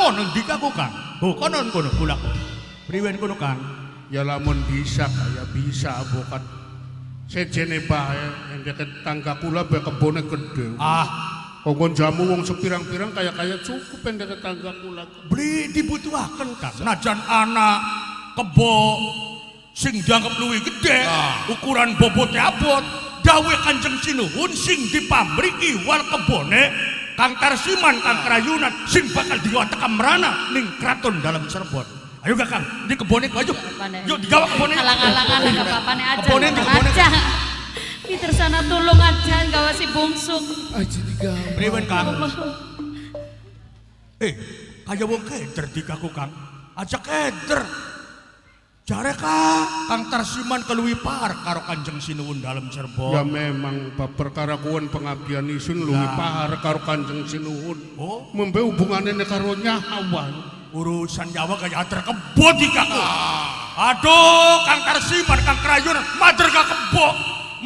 kono ndika ku Kang. Oh kono kula. Priwen kono Kang. Ya lamun bisa kaya bisa bokat. Sejene bae ndeket tangga kula be kebone gede. Kongkon jamu wong sepirang-pirang kaya cukup ndeket tangga kula. Beli dibutuhaken Kang. Najan anak kebo sing dianggap luwih gede, ukuran bobote abot, dawuh Kanjeng Sinuhun sing dipamriki wal kebone Kang Tarsiman, Kang Krayunan sing bakal diwatek kamrana ning kraton dalam Cirebon. Ayo gak Kang, di kebone ku aja. Yuk digawa kebone. Alang-alangan gak apa-apane aja. Kebone di kebone. Aja. Peter sana tulung aja gawa si bungsuk. Aja digawa. Priwen Kang. Kaya wong keder dikaku Kang. Aja keder. Jare Kang Tarsiman keluwi par karo Kanjeng Sinuhun dalam Cirebon. Ya memang perkara kuwen pengabdian isun luwih par karo Kanjeng Sinuhun. Oh, membe hubungane karo nyawa. Urusan Jawa kaya ater kebo dikaku. Aduh, Kang Tarsiman, Kang Krayunan, mader ka kebo,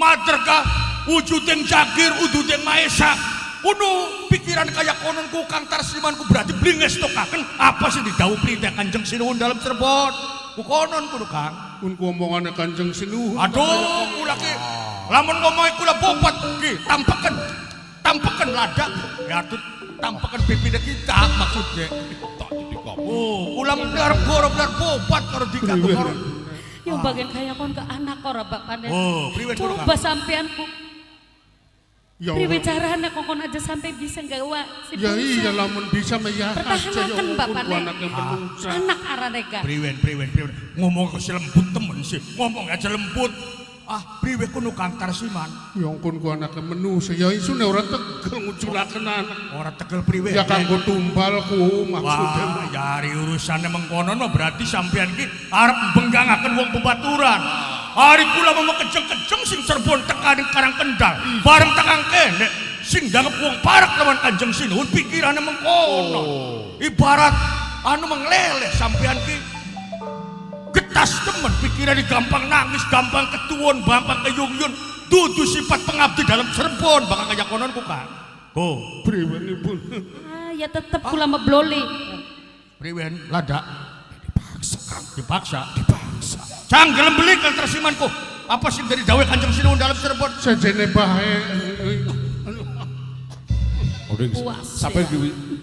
mader ka wujuding Jagir, wujuding Maesa. Kudu pikiran kaya konon ku Kang Tarsiman ku berarti blinges tokaken apa sih didhawuh perintah Kanjeng Sinuhun dalam Cirebon. Ku konon kudu Kang. Kun ku omongane Kanjeng Sinuhun. Aduh, kula ki lamun ngomongi kula bobot ki tampeken ladak. Ya tuh tampeken pipine kita maksudnya. Oh, kula bener bobat karo dikaku karo. Yang bagian kaya kon ke anak ora bapakne. Oh, priwen kudu Coba sampean ku. Ya Priwe carane kokon aja sampai bisa gawa si ya bungsuk. iya lamun bisa maya aja Pertahankan bapakne. anak yang menungsa. Anak arane ga. Priwen. Ngomong ke lembut temen sih. Ngomong aja lembut. Priwe kudu Kang Tarsiman. Yang kun ku anak yang menungsa ya isune ora tegel nguculaken anak. Ora tegel priwe. Ya kanggo tumbal ku maksudnya. Wah, yari urusannya mengkonon mah berarti sampean ki arep benggangaken wong bebaturan. Hari kula mau kejeng-kejeng sing Cirebon tekaning Karang Kendal. Bareng tekang kene sing dianggep wong parak lawan Kanjeng Sinuhun pikirane mengkono. Ibarat anu mengleleh sampean ki getas temen pikirane gampang nangis, gampang ketuwon, gampang keyung-yun. Dudu sifat pengabdi dalam Cirebon bakal kaya konon ku Kang. Go. Priwen ibu. Ya tetep kula mebloli. Priwen ladak dipaksa. Cang gelem beli Kang Tarsimanku. Apa sih dari dawuh Kanjeng Sinuhun dalam Cirebon? Sejene bae. Puas. Sampai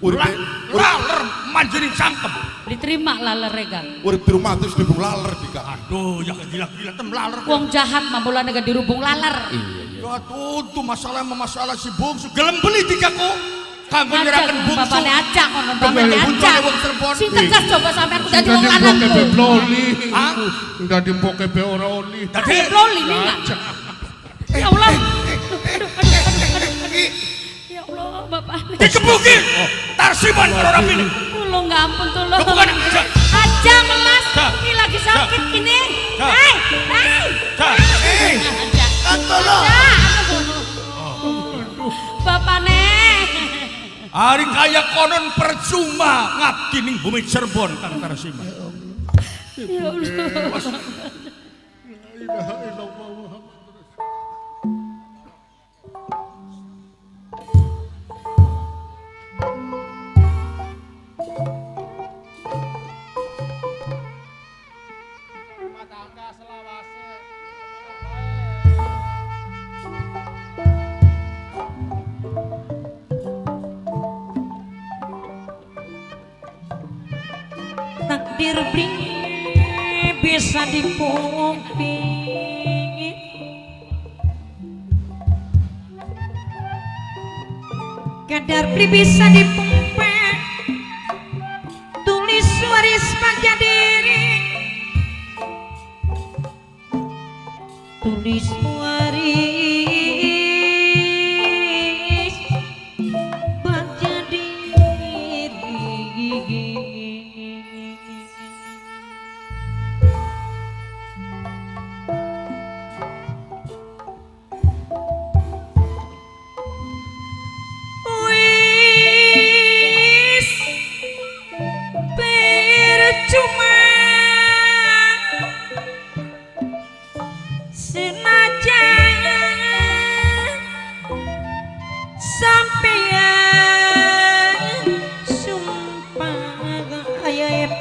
uripe Laler manjering cangkem. Diterima lalere ga. urip di rumah terus dibung laler dika. Aduh, ya gila-gila tem laler. Wong jahat mamulane ga dirubung laler. Ya tuh masalah si bungsu. Gelem beli dikaku. Kanggo nyeraken bungsu. Bapakne aja kono bapakne Buncane aja. wong Cirebon. Sing tegas coba sampean ku dadi wong Dadi lanang. mbok kebe bloli. Hah? Dadi mbok kebe ora oli. Dadi Bloli enggak? Ya Allah. Ya Allah, bapakne. dikebuki. Tarsiman karo rapine. Tulung ngampun tulung. Bukan Aja melas. Ini lagi sakit gini. Hei. Tolong. Bapakne. Hari kaya konon percuma ngabdi ning bumi Cirebon Kang Tarsiman. Ya Allah. Takdir bisa dipungkiri, kadar bisa dipungkir, tulis waris pada diri, tulis waris pada diri. Wis percuma senajan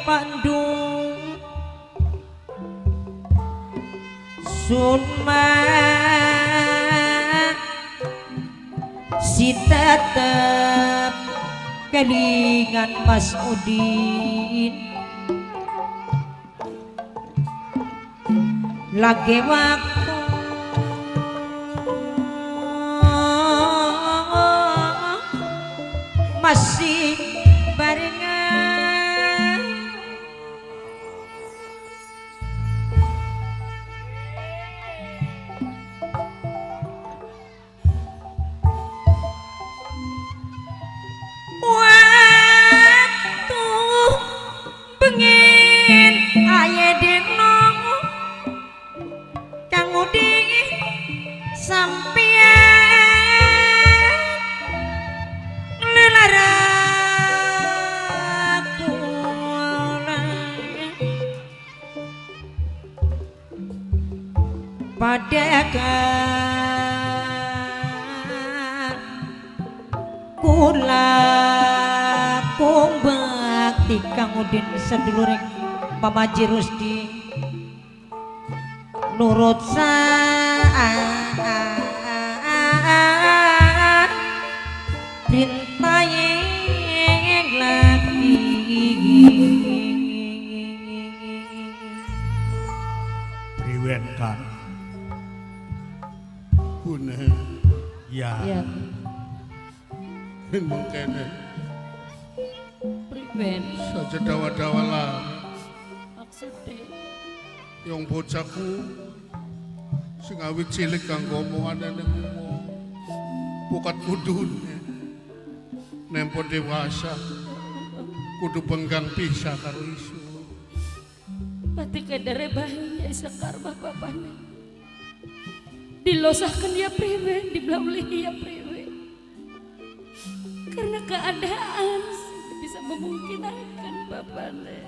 pandung sunma si tetep kelingan Mas Udin lagi waktu masih barengan waktu bengen aya denong kang uding sampean lelaraku padakan kula kumbakti kang udin sedulurek Mamaji Rusdi nurut rintayeng lagi Priwen kan. Guna Ya. Ya, kene priben saja dawa-dawa lah maksudnya. yang bocahku sing awit cilik kanggo omongane ning ngomong bukat kudune nempo dewasa kudu penggang pisah karo isu Pati kadare bahaya sekar bapaknya. Dilosahkan ya priben, dibelaulihi ya priben. Karena keadaan bisa memungkinkan bapaknya.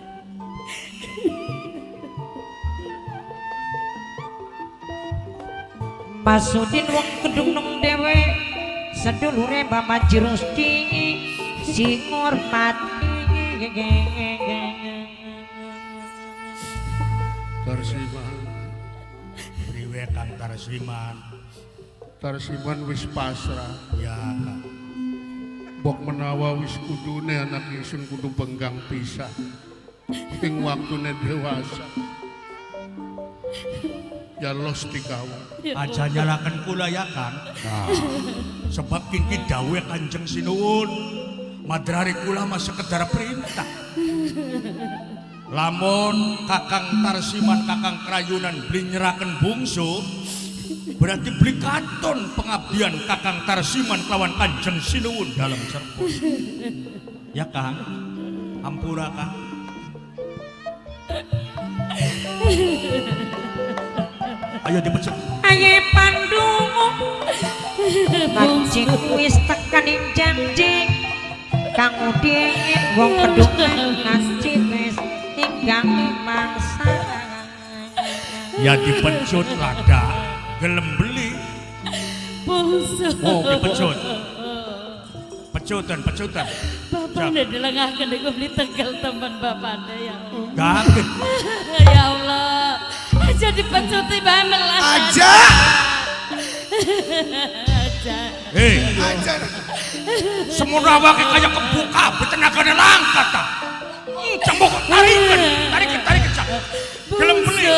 Masudin wong kedung nung dewe sedulure Mamaji Rusdi sing ngormati Tarsiman Priwe Kang Tarsiman. Tarsiman wis pasrah Ya Kang. bok menawa wis kudune anak ingsun kudu penggang pisah ing waktune dewasa ya los dikawa Aja nyalakan kula ya Kang. Sebab kiki dawuh Kanjeng Sinuwun. Madrari kula mah sekedar perintah. Lamun Kakang Tarsiman Kakang Krayunan beli nyeraken bungsu berarti beli katon pengabdian Kakang Tarsiman kelawan Kanjeng Sinuwun dalam serpun. Ya Kang. Ampura Kang. Ayo dipecut. aye pandung Kanjeng wis tekaning janji kang udin wong kedung ngasih wis tinggang mangsa Ya dipecut lada gelem beli. Bungsu. Oh dipecut. Pecutan. Bapaknya dilengahkan dengan beli tegal teman bapaknya ya. Kaget. Ya Allah. Aja dipecuti bamelah. Aja. Aja. Hei, Aja. semua awake kayak kebuka, tenaganya langka ta. Cembok tarik cak. Gelem beli.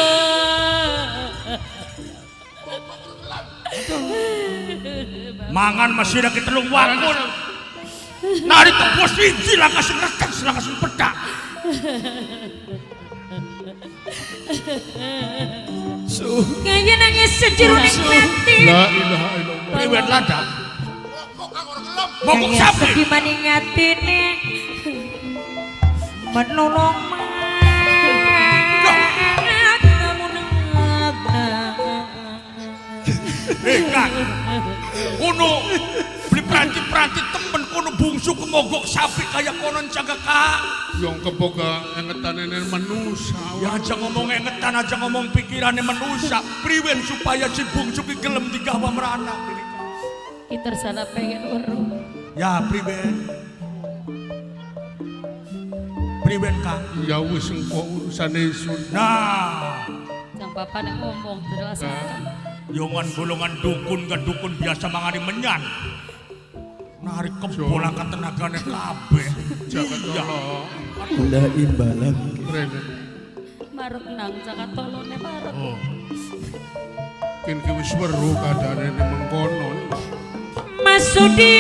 Mangan masih ada telung wakul. Nari tepos siji lah kasih rekan lah kasih pedak. kaya nangis sejeruning mati la ilaha illallah Priwet lada. Mokok kaya sapi. sedih maning atine menolong Kang, kuno beli peranti temen kuno bungsu kemogok sapi kayak konon jaga kak. yang keboga engetane manusa Ya aja ngomong engetan aja ngomong pikirannya manusia. Priwen supaya si bungsu ki gelem digawa merana. Kita sana pengen urung. Ya priwen. priwen Kang? Ya wis engko urusane isun. Nah, Yang bapak nek ngomong jelas. yongan golongan dukun ke dukun biasa mangani menyan. Narik kebol angkat tenagane kabeh. Jagat Iya. tolo. Kula imbalan. Rene. Marep nang Jakatolone marep. Oh. Kin ki wis weruh kadane ning mengkono. Mas Sudi.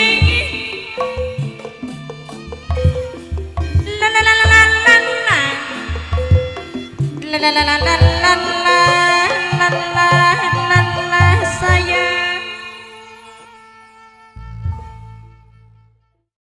La la la la la la la. La la la la la la la.